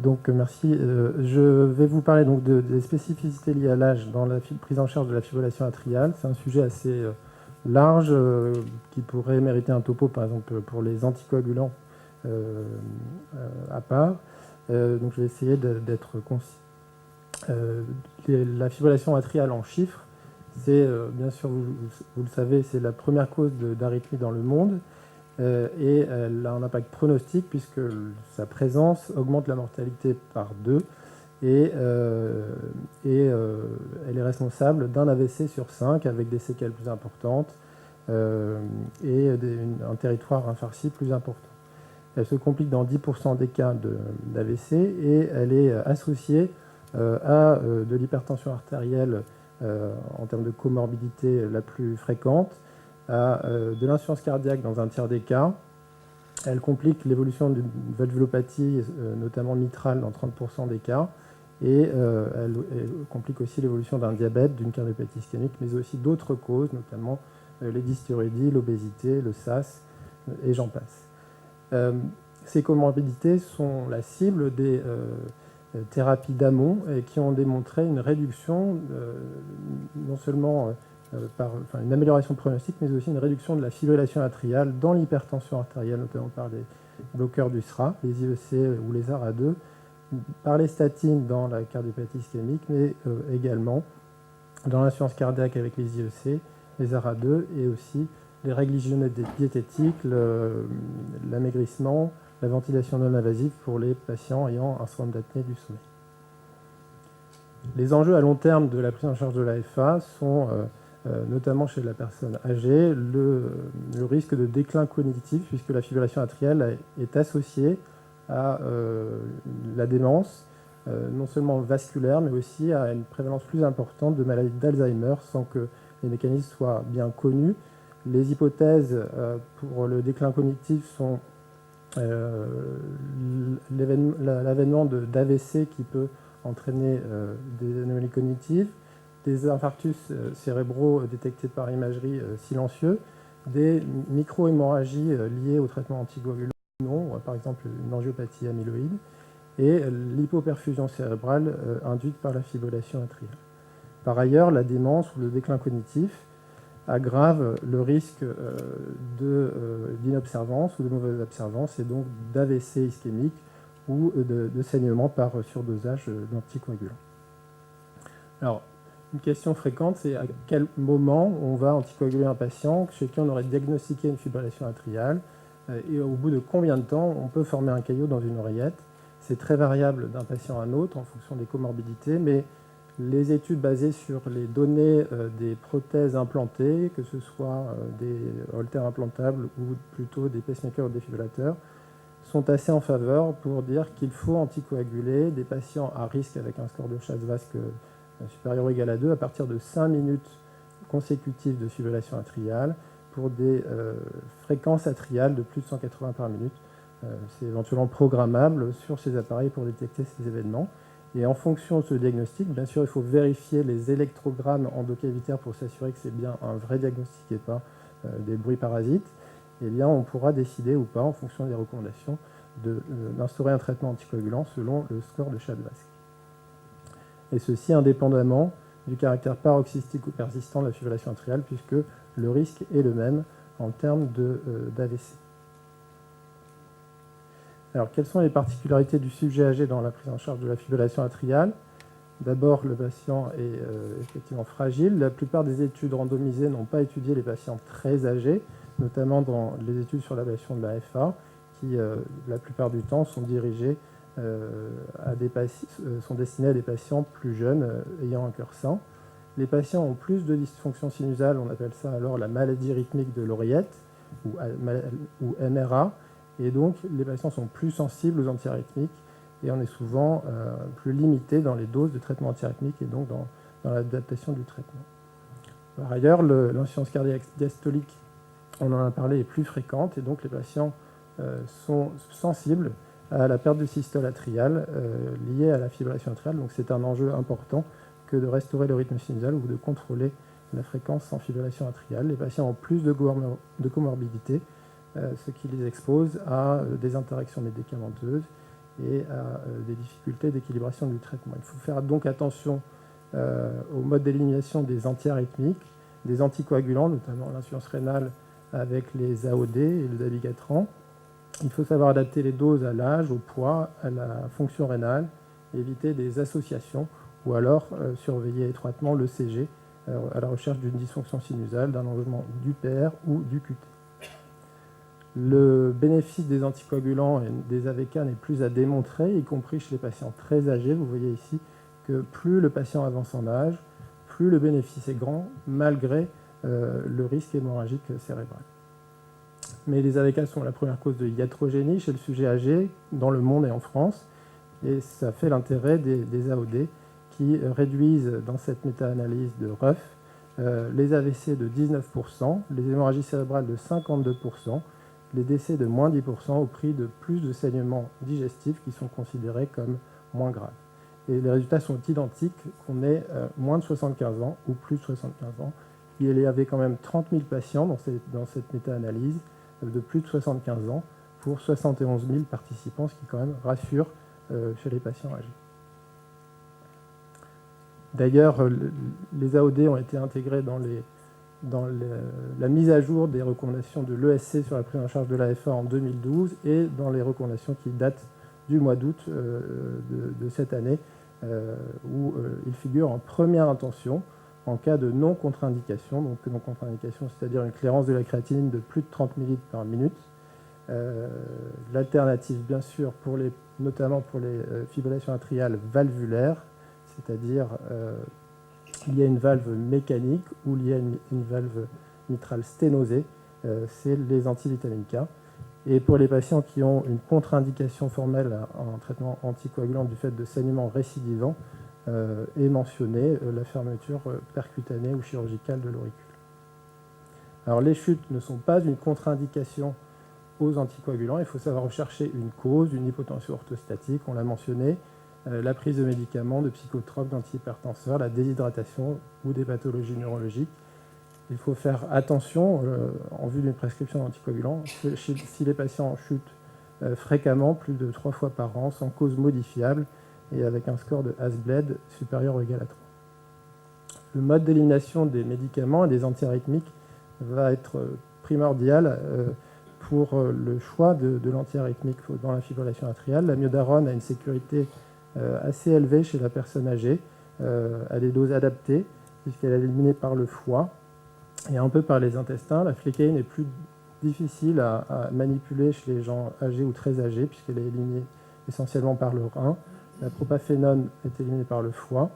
Donc merci. Je vais vous parler donc des spécificités liées à l'âge dans la prise en charge de la fibrillation atriale. C'est un sujet assez large qui pourrait mériter un topo, par exemple, pour les anticoagulants à part. Donc je vais essayer d'être concis. La fibrillation atriale en chiffres, c'est bien sûr, vous le savez, c'est la première cause d'arythmie dans le monde. Et elle a un impact pronostique puisque sa présence augmente la mortalité par 2 et elle est responsable d'un AVC sur 5 avec des séquelles plus importantes et un territoire infarci plus important. Elle se complique dans 10% des cas d'AVC et elle est associée à de l'hypertension artérielle en termes de comorbidité la plus fréquente, à de l'insuffisance cardiaque dans un tiers des cas. Elle complique l'évolution d'une valvulopathie, notamment mitrale, dans 30% des cas. Et elle complique aussi l'évolution d'un diabète, d'une cardiopathie ischémique, mais aussi d'autres causes, notamment les dysthyroïdies, l'obésité, le SAS, et j'en passe. Ces comorbidités sont la cible des thérapies d'amont et qui ont démontré une réduction, non seulement une amélioration pronostique, mais aussi une réduction de la fibrillation atriale dans l'hypertension artérielle, notamment par les bloqueurs du SRA, les IEC ou les ARA2, par les statines dans la cardiopathie ischémique, mais également dans l'insuffisance cardiaque avec les IEC, les ARA2 et aussi les règles hygiéniques diététiques, l'amaigrissement, la ventilation non invasive pour les patients ayant un syndrome d'apnée du sommeil. Les enjeux à long terme de la prise en charge de l'AFA sont notamment chez la personne âgée, le risque de déclin cognitif, puisque la fibrillation atriale est associée à la démence, non seulement vasculaire, mais aussi à une prévalence plus importante de maladies d'Alzheimer, sans que les mécanismes soient bien connus. Les hypothèses pour le déclin cognitif sont l'avènement d'AVC qui peut entraîner des anomalies cognitives, des infarctus cérébraux détectés par imagerie silencieux, des micro-hémorragies liées au traitement anticoagulant, par exemple une angiopathie amyloïde, et l'hypoperfusion cérébrale induite par la fibrillation atriale. Par ailleurs, la démence ou le déclin cognitif aggrave le risque d'inobservance ou de mauvaise observance et donc d'AVC ischémique ou de saignement par surdosage d'anticoagulants. Alors, une question fréquente, c'est à quel moment on va anticoaguler un patient chez qui on aurait diagnostiqué une fibrillation atriale et au bout de combien de temps on peut former un caillot dans une oreillette. C'est très variable d'un patient à un autre en fonction des comorbidités, mais les études basées sur les données des prothèses implantées, que ce soit des haltères implantables ou plutôt des pacemakers ou des défibrillateurs, sont assez en faveur pour dire qu'il faut anticoaguler des patients à risque avec un score de Chasse-Vasque supérieur ou égal à 2 à partir de 5 minutes consécutives de fibrillation atriale pour des fréquences atriales de plus de 180 par minute. C'est éventuellement programmable sur ces appareils pour détecter ces événements. Et en fonction de ce diagnostic, bien sûr, il faut vérifier les électrogrammes endocavitaires pour s'assurer que c'est bien un vrai diagnostic et pas des bruits parasites. Et bien, on pourra décider ou pas, en fonction des recommandations, d'instaurer un traitement anticoagulant selon le score de Chasse-Vasque. Et ceci indépendamment du caractère paroxystique ou persistant de la fibrillation atriale, puisque le risque est le même en termes d'AVC. Alors, quelles sont les particularités du sujet âgé dans la prise en charge de la fibrillation atriale? D'abord, le patient est effectivement fragile. La plupart des études randomisées n'ont pas étudié les patients très âgés, notamment dans les études sur l'ablation de la FA, qui, la plupart du temps, sont dirigées sont destinées à des patients plus jeunes ayant un cœur sain. Les patients ont plus de dysfonction sinusale, on appelle ça alors la maladie rythmique de l'oreillette, ou MRA, et donc les patients sont plus sensibles aux antiarythmiques, et on est souvent plus limité dans les doses de traitement antiarythmique et donc dans l'adaptation du traitement. Par ailleurs, l'insuffisance cardiaque diastolique, on en a parlé, est plus fréquente, et donc les patients sont sensibles à la perte de systole atriale liée à la fibrillation atriale. Donc c'est un enjeu important que de restaurer le rythme sinusal ou de contrôler la fréquence sans fibrillation atriale. Les patients ont plus de comorbidités, ce qui les expose à des interactions médicamenteuses et à des difficultés d'équilibration du traitement. Il faut faire donc attention au mode d'élimination des antiarythmiques, des anticoagulants, notamment l'insuffisance rénale avec les AOD et le dabigatran. Il faut savoir adapter les doses à l'âge, au poids, à la fonction rénale, éviter des associations ou alors surveiller étroitement l'ECG à la recherche d'une dysfonction sinusale, d'un enlèvement du PR ou du QT. Le bénéfice des anticoagulants et des AVK n'est plus à démontrer, y compris chez les patients très âgés. Vous voyez ici que plus le patient avance en âge, plus le bénéfice est grand, malgré le risque hémorragique cérébral. Mais les AVK sont la première cause de iatrogénie chez le sujet âgé, dans le monde et en France, et ça fait l'intérêt des AOD qui réduisent dans cette méta-analyse de Ruff les AVC de 19%, les hémorragies cérébrales de 52%, les décès de moins 10% au prix de plus de saignements digestifs qui sont considérés comme moins graves. Et les résultats sont identiques qu'on ait moins de 75 ans ou plus de 75 ans. Il y avait quand même 30 000 patients dans cette méta-analyse de plus de 75 ans pour 71 000 participants, ce qui quand même rassure chez les patients âgés. D'ailleurs, les AOD ont été intégrés dans la mise à jour des recommandations de l'ESC sur la prise en charge de l'AFA en 2012 et dans les recommandations qui datent du mois d'août de cette année, où il figure en première intention en cas de non-contre-indication, donc non-contre-indication, c'est-à-dire une clairance de la créatinine de plus de 30 ml par minute. L'alternative, bien sûr, notamment pour les fibrillations atriales valvulaires, c'est-à-dire il y a une valve mécanique ou il y a une valve mitrale sténosée, c'est les antivitamines K. Et pour les patients qui ont une contre-indication formelle en traitement anticoagulant du fait de saignements récidivants, est mentionnée la fermeture percutanée ou chirurgicale de l'auricule. Alors les chutes ne sont pas une contre-indication aux anticoagulants, il faut savoir rechercher une cause, une hypotension orthostatique, on l'a mentionné, la prise de médicaments, de psychotropes, d'antihypertenseurs, la déshydratation ou des pathologies neurologiques. Il faut faire attention, en vue d'une prescription d'anticoagulants, si les patients chutent fréquemment, plus de 3 fois par an, sans cause modifiable, et avec un score de Hasbled supérieur ou égal à 3. Le mode d'élimination des médicaments et des antiarythmiques va être primordial pour le choix de l'antiarythmique dans la fibrillation atriale. L'amiodarone a une sécurité assez élevée chez la personne âgée, à des doses adaptées, puisqu'elle est éliminée par le foie et un peu par les intestins. La flécaïne est plus difficile à manipuler chez les gens âgés ou très âgés, puisqu'elle est éliminée essentiellement par le rein. La propafénone est éliminée par le foie.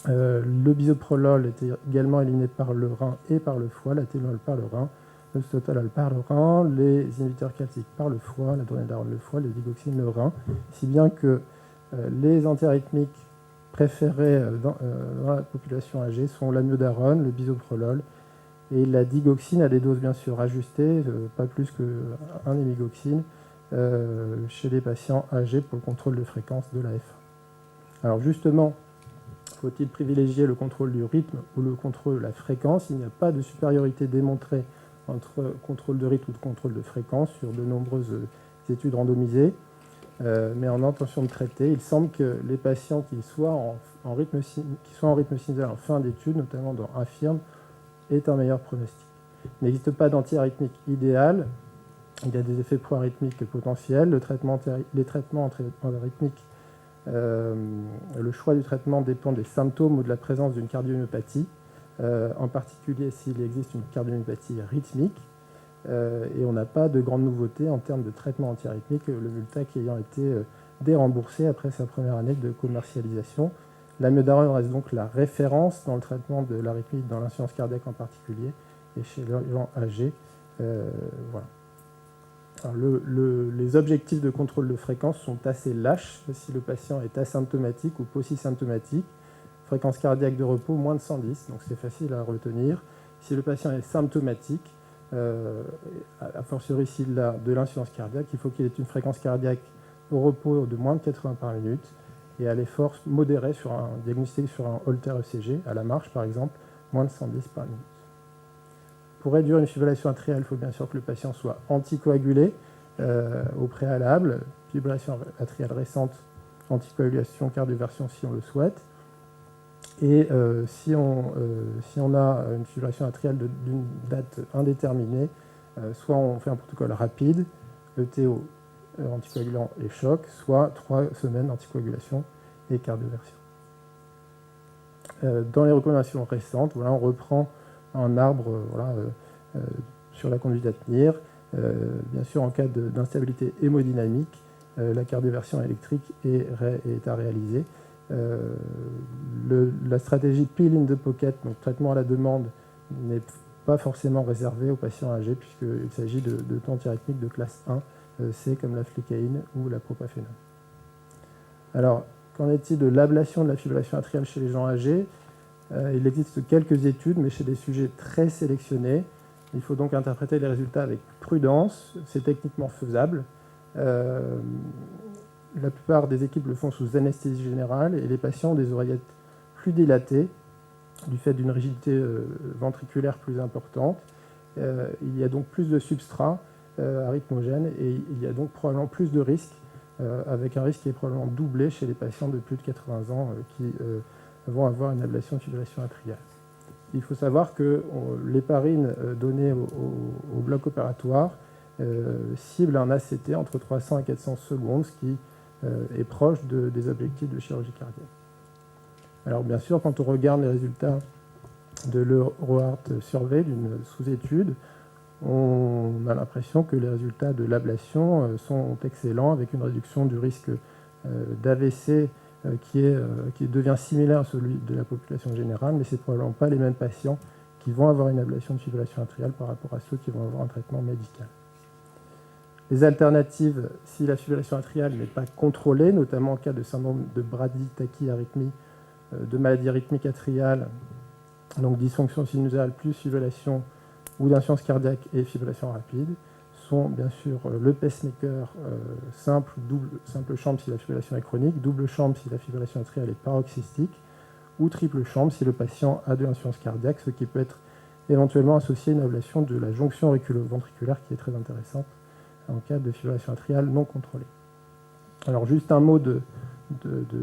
Le bisoprolol est également éliminé par le rein et par le foie, la ténol par le rein, le sotalol par le rein, les inhibiteurs calciques par le foie, la dronédarone le foie, les digoxines le rein, si bien que les antiarythmiques préférés dans la population âgée sont l'amiodarone, le bisoprolol et la digoxine à des doses bien sûr ajustées, pas plus qu'un hémigoxine, chez les patients âgés pour le contrôle de fréquence de l'AF. Alors justement, faut-il privilégier le contrôle du rythme ou le contrôle de la fréquence? Il n'y a pas de supériorité démontrée entre contrôle de rythme ou de contrôle de fréquence sur de nombreuses études randomisées, mais en intention de traiter, il semble que les patients qui soient en rythme sinusal en fin d'études, notamment dans Infirme, aient un meilleur pronostic. Il n'existe pas d'antiarythmique idéal. Il y a des effets pro-arythmiques potentiels. Les traitements antiarythmiques, le choix du traitement dépend des symptômes ou de la présence d'une cardiomyopathie, en particulier s'il existe une cardiomyopathie rythmique. Et on n'a pas de grande nouveauté en termes de traitement antiarythmique, le Multac ayant été déremboursé après sa première année de commercialisation. L'amiodarone reste donc la référence dans le traitement de l'arythmie, dans l'insuffisance cardiaque en particulier, et chez les gens âgés. Voilà. Alors les objectifs de contrôle de fréquence sont assez lâches si le patient est asymptomatique ou paucisymptomatique. Fréquence cardiaque de repos, moins de 110, donc c'est facile à retenir. Si le patient est symptomatique, a fortiori s'il a de l'insuffisance cardiaque, il faut qu'il ait une fréquence cardiaque au repos de moins de 80 par minute et à l'effort modéré sur un diagnostic sur un Holter ECG, à la marche par exemple, moins de 110 par minute. Pour réduire une fibrillation atriale, il faut bien sûr que le patient soit anticoagulé. au préalable, fibrillation atriale récente, anticoagulation, cardioversion si on le souhaite. Et si on a une fibrillation atriale d'une date indéterminée, soit on fait un protocole rapide, ETO, anticoagulant et choc, soit 3 semaines d'anticoagulation et cardioversion. Dans les recommandations récentes, voilà, on reprend un arbre sur la conduite à tenir. Bien sûr, en cas d'instabilité hémodynamique, la cardioversion électrique est à réaliser. La stratégie pill in the pocket, donc traitement à la demande, n'est pas forcément réservée aux patients âgés puisqu'il s'agit de taux antiarythmiques de classe 1, C comme la flicaïne ou la propafénone. Alors, qu'en est-il de l'ablation de la fibrillation atriale chez les gens âgés? Il existe quelques études, mais chez des sujets très sélectionnés. Il faut donc interpréter les résultats avec prudence. C'est techniquement faisable. La plupart des équipes le font sous anesthésie générale et les patients ont des oreillettes plus dilatées du fait d'une rigidité ventriculaire plus importante. Il y a donc plus de substrat arythmogène et il y a donc probablement plus de risques, avec un risque qui est probablement doublé chez les patients de plus de 80 ans qui vont avoir une ablation de fibrillation atriale. Il faut savoir que l'héparine donnée au bloc opératoire cible un ACT entre 300 et 400 secondes, ce qui est proche des objectifs de chirurgie cardiaque. Alors bien sûr, quand on regarde les résultats de l'Euroheart Survey, d'une sous-étude, on a l'impression que les résultats de l'ablation sont excellents, avec une réduction du risque d'AVC qui devient similaire à celui de la population générale, mais ce n'est probablement pas les mêmes patients qui vont avoir une ablation de fibrillation atriale par rapport à ceux qui vont avoir un traitement médical. Les alternatives, si la fibrillation atriale n'est pas contrôlée, notamment en cas de syndrome de bradytachyarrhythmie, de maladie rythmique atriale, donc dysfonction sinusale plus fibrillation ou d'insuffisance cardiaque et fibrillation rapide, sont bien sûr le pacemaker simple chambre si la fibrillation est chronique, double chambre si la fibrillation atriale est paroxystique, ou triple chambre si le patient a de l'insuffisance cardiaque, ce qui peut être éventuellement associé à une ablation de la jonction auriculo-ventriculaire qui est très intéressante en cas de fibrillation atriale non contrôlée. Alors juste un mot de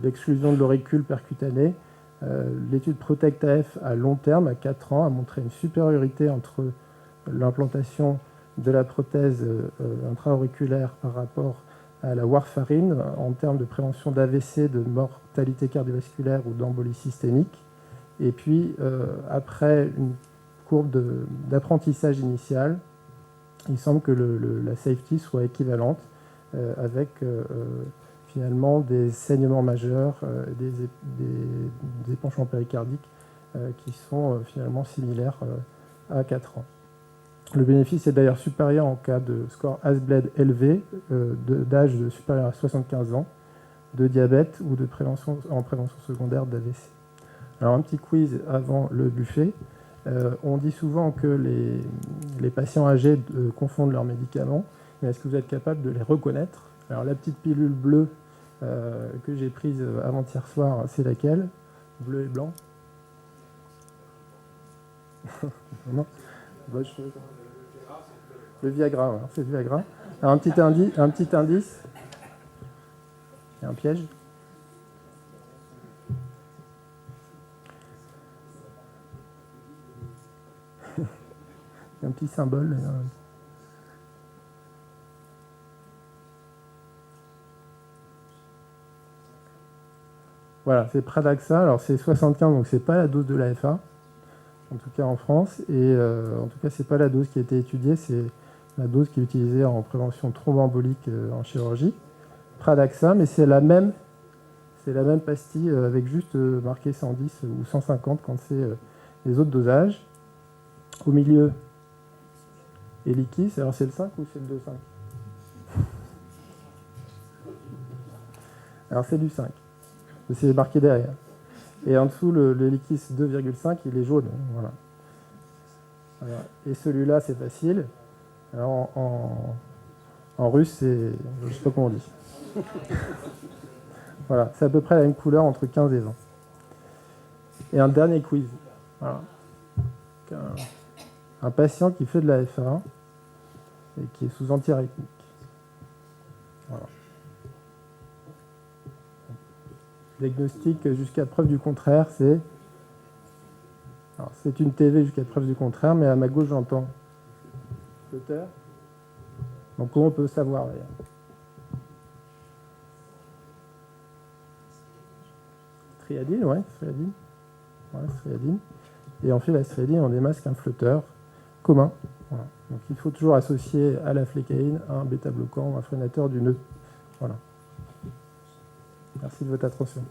l'exclusion de l'auricule percutanée. L'étude PROTECT-AF à long terme, à 4 ans, a montré une supériorité entre l'implantation de la prothèse intra-auriculaire par rapport à la warfarine en termes de prévention d'AVC, de mortalité cardiovasculaire ou d'embolie systémique. Et puis, après une courbe d'apprentissage initial, il semble que la safety soit équivalente avec finalement des saignements majeurs, des épanchements péricardiques qui sont finalement similaires à 4 ans. Le bénéfice est d'ailleurs supérieur en cas de score ASBLED élevé, d'âge supérieur à 75 ans, de diabète ou en prévention secondaire d'AVC. Alors un petit quiz avant le buffet. On dit souvent que les patients âgés confondent leurs médicaments, mais est-ce que vous êtes capable de les reconnaître? Alors la petite pilule bleue que j'ai prise avant-hier soir, c'est laquelle? Bleu et blanc? Non. Le Viagra, ouais, c'est le Viagra. Alors, un petit indice. Il y a un piège. Il y a un petit symbole. Voilà, c'est Pradaxa. Alors c'est 75, donc c'est pas la dose de l'AFA, en tout cas en France. Et en tout cas, c'est pas la dose qui a été étudiée, c'est la dose qui est utilisée en prévention thromboembolique en chirurgie. Pradaxa, mais c'est la même pastille avec juste marqué 110 ou 150 quand c'est les autres dosages. Au milieu, Eliquis. Alors c'est le 5 ou c'est le 2,5? Alors c'est du 5. C'est marqué derrière. Et en dessous, le Eliquis 2,5, il est jaune. Voilà. Voilà. Et celui-là, c'est facile. Alors, en russe, c'est... je ne sais pas comment on dit. Voilà, c'est à peu près la même couleur entre 15 et 20. Et un dernier quiz. Voilà. Un patient qui fait de la F1 et qui est sous antiarythmique. Voilà. Diagnostic jusqu'à preuve du contraire, c'est une TV jusqu'à preuve du contraire, mais à ma gauche, j'entends flotteur. Donc, comment on peut savoir d'ailleurs? Striadine, ouais, striadine. Ouais, striadine. Et on fait la striadine, on démasque un flotteur commun. Voilà. Donc, il faut toujours associer à la flécaïne un bêta-bloquant, un freinateur du nœud. Voilà. Merci de votre attention.